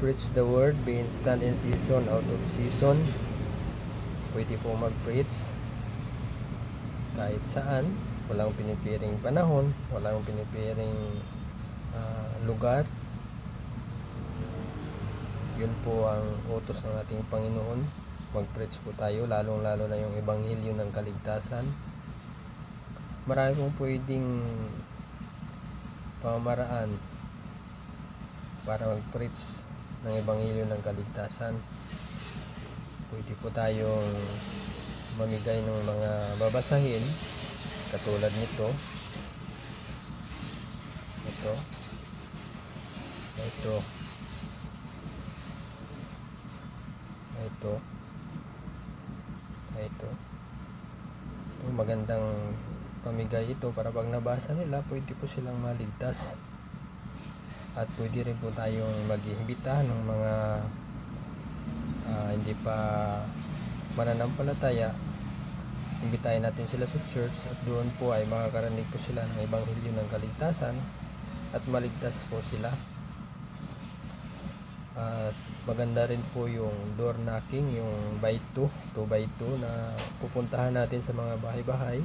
preach the word, be instant in season, out of season. Pwede po mag-preach kahit saan. Walang pinipiring panahon, walang pinipiring lugar. Yun po ang utos ng ating Panginoon. Mag-preach po tayo, lalong-lalo na yung ebanghelyo ng kaligtasan. Marami pong pwedeng pamamaraan para mag-preach ng ebanghelyo ng kaligtasan. Pwede po tayong mamigay ng mga babasahin katulad nito. Ito. Magandang pamigay ito para pag nabasa nila, pwede po silang maligtas. At pwede rin po tayong mag-iimbita ng mga hindi pa mananampalataya. Imbitahin natin sila sa church at doon po ay makakarinig po sila ng ebanghelyo ng kaligtasan at maligtas po sila. At maganda rin po yung door knocking, yung by 2 by 2 na pupuntahan natin sa mga bahay-bahay,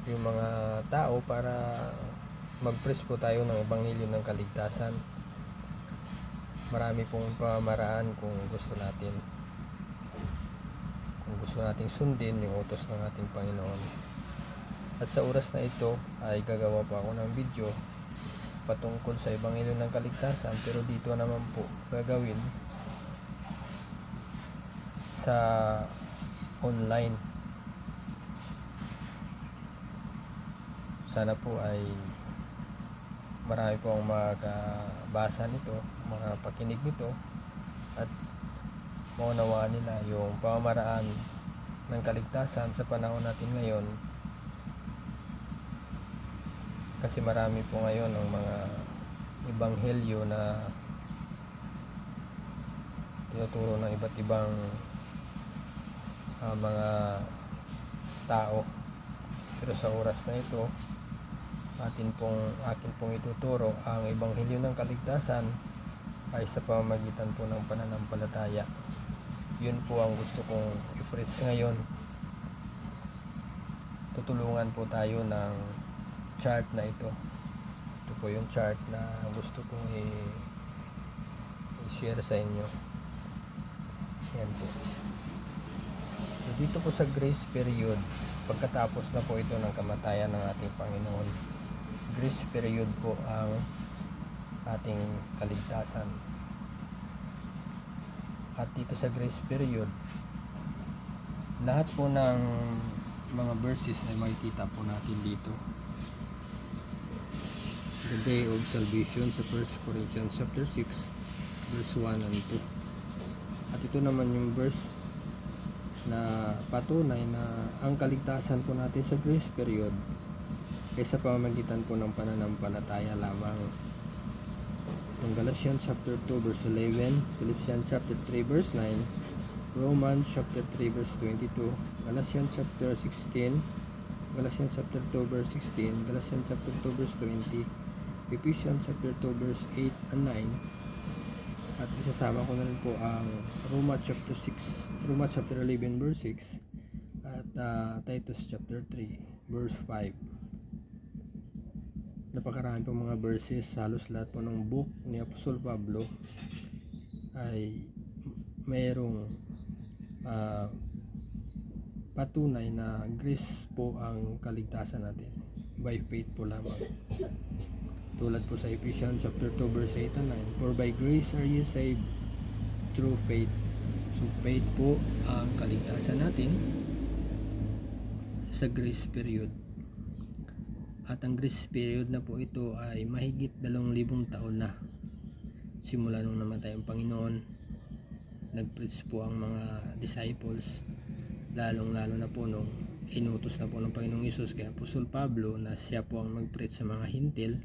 yung mga tao, para mag-preach po tayo ng ebanghelyo ng kaligtasan. Marami pong pamaraan kung gusto nating sundin yung utos ng ating Panginoon. At sa oras na ito ay gagawa po ako ng video patungkol sa ebanghelyo ng kaligtasan, pero dito naman po gagawin sa online. Sana po ay marami po ang makabasa nito, makapakinig nito, at maunawaan nila yung pamamaraan ng kaligtasan sa panahon natin ngayon. Kasi marami po ngayon ang mga ebanghelyo na tinuturo ng iba't ibang mga tao. Pero sa oras na ito, akin pong ituturo ang ebanghelyo ng kaligtasan ay sa pamamagitan po ng pananampalataya. Yun po ang gusto kong i-preach ngayon. Tutulungan po tayo ng chart na ito. Ito po yung chart na gusto kong i-share sa inyo. Yan po. So dito po sa grace period, pagkatapos na po ito ng kamatayan ng ating Panginoon, grace period po ang ating kaligtasan. At dito sa grace period, lahat po ng mga verses ay makikita po natin dito. The day of salvation sa 1 Corinthians chapter 6 verse 1 and 2. At ito naman yung verse na patunay na ang kaligtasan po natin sa grace period ay sa pamamagitan po ng pananampalataya lamang. Yung Galatians chapter 2 verse 11, Philippians chapter 3 verse 9, Romans chapter 3 verse 22, Galatians chapter 16, Galatians chapter 2 verse 16, Galatians chapter 2 verse 20, Ephesians chapter 2 verse 8 and 9, at isasama ko na rin po ang Romans chapter 11 verse 6 at Titus chapter 3 verse 5. Napakarami po mga verses. Halos lahat po ng book ni Apostol Pablo ay mayroong patunay na grace po ang kaligtasan natin, by faith po lamang. Tulad po sa Ephesians chapter 2 verse 8 and 9, for by grace are ye saved through faith. So faith po ang kaligtasan natin sa grace period. At ang grace period na po ito ay mahigit 2,000 taon na. Simula nung namatay ang Panginoon, nag-preach po ang mga disciples, lalong-lalo na po nung inutos na po ng Panginoong Hesus kay Apostol Pablo na siya po ang mag-preach sa mga hintil.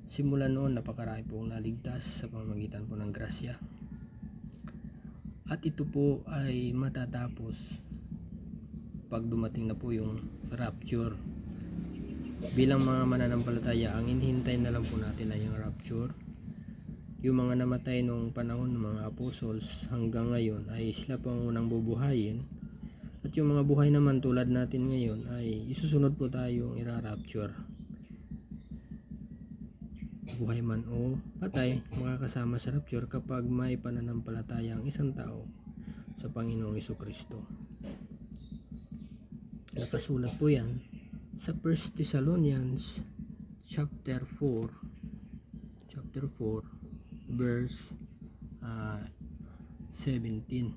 Simula noon, napakarami pong naligtas sa pamamagitan po ng grasya. At ito po ay matatapos pag dumating na po yung rapture. Bilang mga mananampalataya, ang inihintay na lang po natin ay yung rapture. yung mga namatay nung panahon ng mga apostles hanggang ngayon ay sila po ang unang bubuhayin, at yung mga buhay naman tulad natin ngayon ay isusunod po tayong ira-rapture. Buhay man o patay, makakasama sa rapture kapag may pananampalataya ang isang tao sa Panginoong Jesucristo. Nakasulat po yan sa 1 Thessalonians chapter 4 verse 16,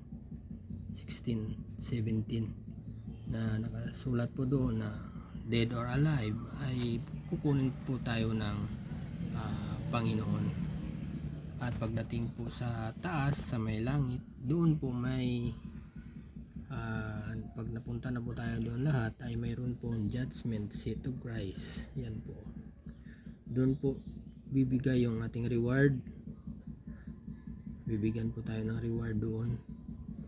17 na nakasulat po doon na dead or alive ay kukunin po tayo ng Panginoon. At pagdating po sa taas, sa may langit, doon po may pag napunta na po tayo doon lahat ay mayroon pong judgment seat of Christ. Yan po, doon po bibigay yung ating reward. Bibigyan po tayo ng reward doon.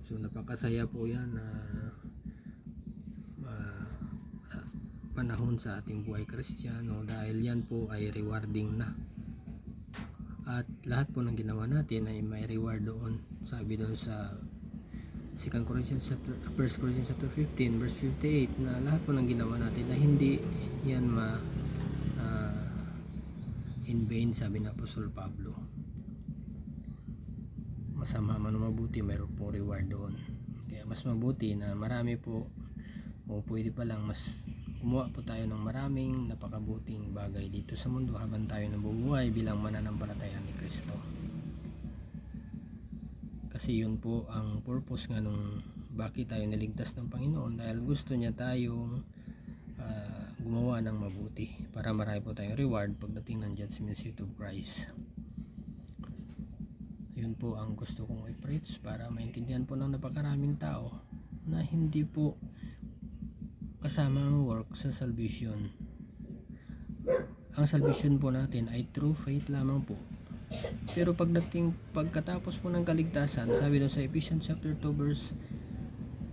So napakasaya po yan na panahon sa ating buhay Kristiyano, dahil yan po ay rewarding na. At lahat po ng ginawa natin ay may reward doon. Sabi doon sa 1 Corinthians chapter 15 verse 58 na lahat po ng ginawa natin na hindi yan in vain, sabi ng Apostol Pablo. Masama man o mabuti, mayroon pong reward doon. Kaya mas mabuti na marami po, o pwede pa lang mas gumawa po tayo ng maraming napakabuting bagay dito sa mundo habang tayo nabubuhay bilang mananampalataya ni Kristo. Kasi yun po ang purpose nga nung bakit tayo niligtas ng Panginoon, dahil gusto niya tayong gumawa ng mabuti para marami po tayong reward pagdating ng judgment seat of Christ. Yun po ang gusto kong i-preach para maintindihan po ng napakaraming tao na hindi po kasama ang work sa salvation. Ang salvation po natin ay through faith lamang po. Pero pagkatapos po ng kaligtasan, sabi doon sa Ephesians chapter 2 verse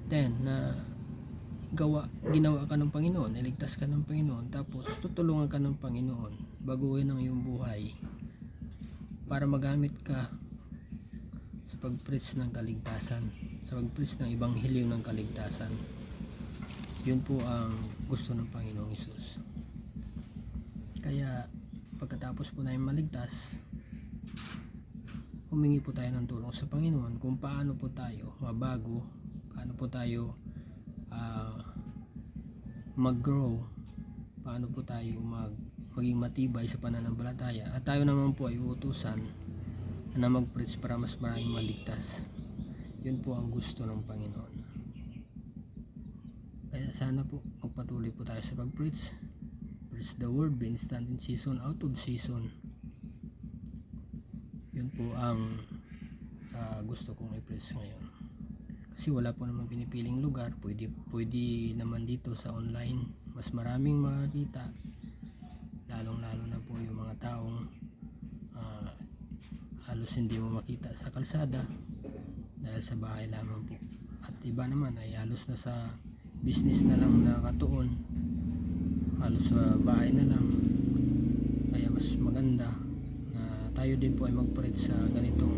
10 na ginawa ka ng Panginoon, iligtas ka ng Panginoon, tapos tutulungan ka ng Panginoon, baguhin ang iyong buhay para magamit ka sa pag-preach ng kaligtasan, sa pag-preach ng ebanghelyo ng kaligtasan. Yun po ang gusto ng Panginoong Hesus. Kaya pagkatapos po namin maligtas, humingi po tayo ng tulong sa Panginoon kung paano po tayo mabago, paano po tayo mag-grow, paano po tayo maging matibay sa pananampalataya, at tayo naman po ay uutusan na mag-preach para mas maraming maligtas. Yun po ang gusto ng Panginoon. Kaya sana po magpatuloy po tayo sa pag-preach. Preach the word, be instant in season, out of season. Yun po ang gusto kong i-preach ngayon. Kasi wala po naman pinipiling lugar, pwede naman dito sa online. Mas maraming makakita, lalong lalo na po yung mga taong halos hindi mo makita sa kalsada dahil sa bahay lamang po. At iba naman ay halos na sa business na lang nakatuon, halos sa bahay na lang. Kaya mas maganda na tayo din po ay mag-preach sa ganitong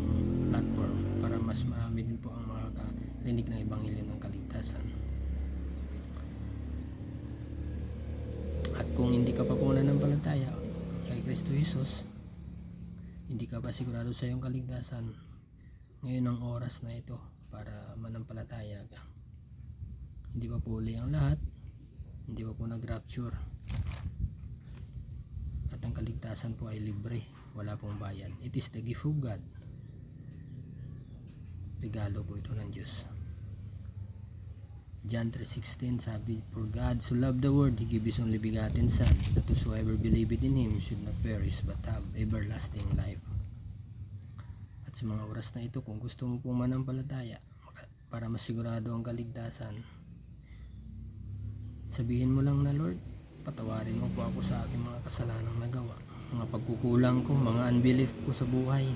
platform para mas marami din po ang makakarinig ng ebanghelyo ng kaligtasan. At kung hindi ka pa po nananampalataya kay Kristo Jesus, hindi ka pa sigurado sa iyong kaligtasan, ngayon ang oras na ito para manampalataya ka. Hindi pa po uli ang lahat, hindi pa po nag-rapture, at ang kaligtasan po ay libre, wala pong bayad. It is the gift of God. Regalo po ito ng Diyos. John 3:16 sabi, for God so loved the world, He gave His only begotten Son, that whosoever believeth in Him should not perish but have everlasting life. At sa mga oras na ito, kung gusto mo pong manampalataya para masigurado ang kaligtasan, sabihin mo lang na, Lord, patawarin mo po ako sa aking mga kasalanang nagawa, mga pagkukulang ko, mga unbelief ko sa buhay.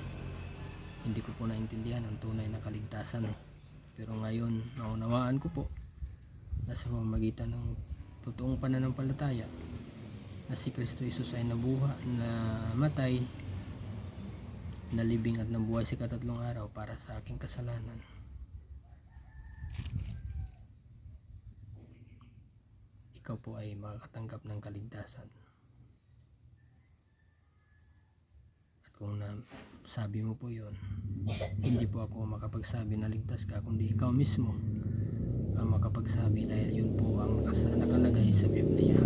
Hindi ko po naintindihan ang tunay na kaligtasan, pero ngayon naunawaan ko po na sa pamamagitan ng totoong pananampalataya na si Kristo Jesus ay nabuhay, na matay, nalibing at nabuhay sa ikatatlo araw para sa aking kasalanan. Ikaw po ay makakatanggap ng kaligtasan. At kung sabi mo po yun, hindi po ako makapagsabi na ligtas ka, kundi ikaw mismo ang makapagsabi, dahil yun po ang nakalagay sa Biblia.